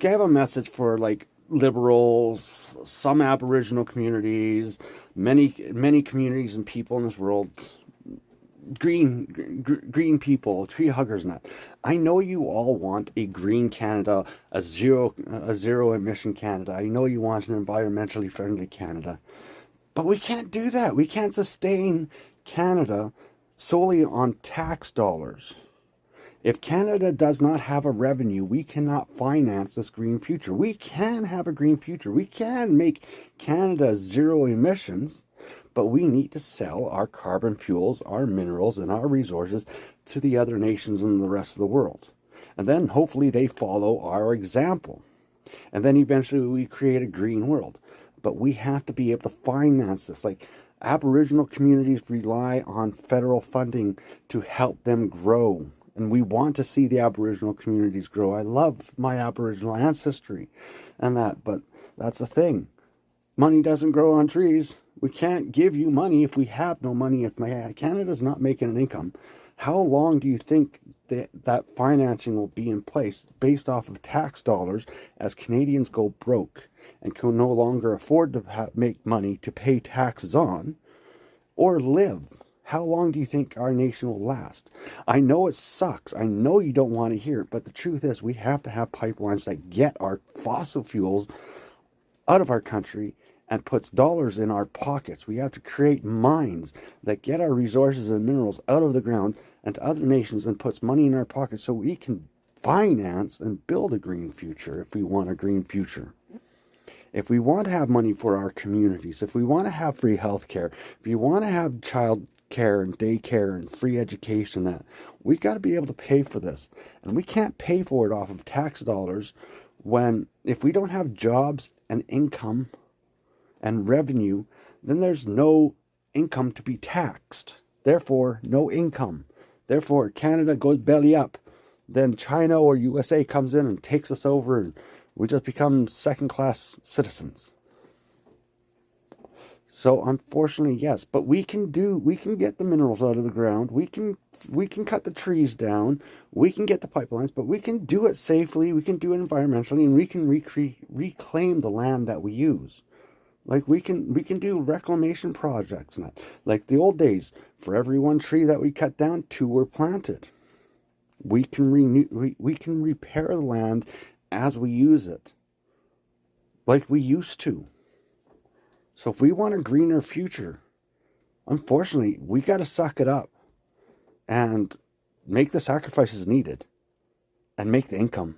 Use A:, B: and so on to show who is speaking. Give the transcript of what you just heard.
A: I have a message for like liberals, some Aboriginal communities, many communities and people in this world, green people, tree huggers, and that. I know you all want a green Canada, a zero emission Canada. I know you want an environmentally friendly Canada, but we can't do that. We can't sustain Canada solely on tax dollars. If Canada does not have a revenue, we cannot finance this green future. We can have a green future. We can make Canada zero emissions, but we need to sell our carbon fuels, our minerals, and our resources to the other nations and the rest of the world. And then hopefully they follow our example. And then eventually we create a green world. But we have to be able to finance this. Like Aboriginal communities rely on federal funding to help them grow. And we want to see the Aboriginal communities grow. I love my Aboriginal ancestry and that, but that's the thing. Money doesn't grow on trees. We can't give you money if we have no money. If Canada's not making an income, how long do you think that financing will be in place based off of tax dollars as Canadians go broke and can no longer afford to make money to pay taxes on or live? How long do you think our nation will last? I know it sucks. I know you don't want to hear it, but the truth is we have to have pipelines that get our fossil fuels out of our country and puts dollars in our pockets. We have to create mines that get our resources and minerals out of the ground and to other nations and puts money in our pockets so we can finance and build a green future if we want a green future. If we want to have money for our communities, if we want to have free health care, if you want to have child care and daycare and free education, that we got to be able to pay for this. And we can't pay for it off of tax dollars when if we don't have jobs and income and revenue, then there's no income to be taxed. Therefore, no income. Therefore, Canada goes belly up. Then China or USA comes in and takes us over and we just become second-class citizens. So unfortunately, yes, but we can get the minerals out of the ground. We can cut the trees down. We can get the pipelines, but we can do it safely. We can do it environmentally, and we can reclaim the land that we use. Like we can do reclamation projects and that. Like the old days, for every one tree that we cut down, two were planted. We can repair the land as we use it, like we used to. So if we want a greener future, unfortunately, we got to suck it up and make the sacrifices needed and make the income.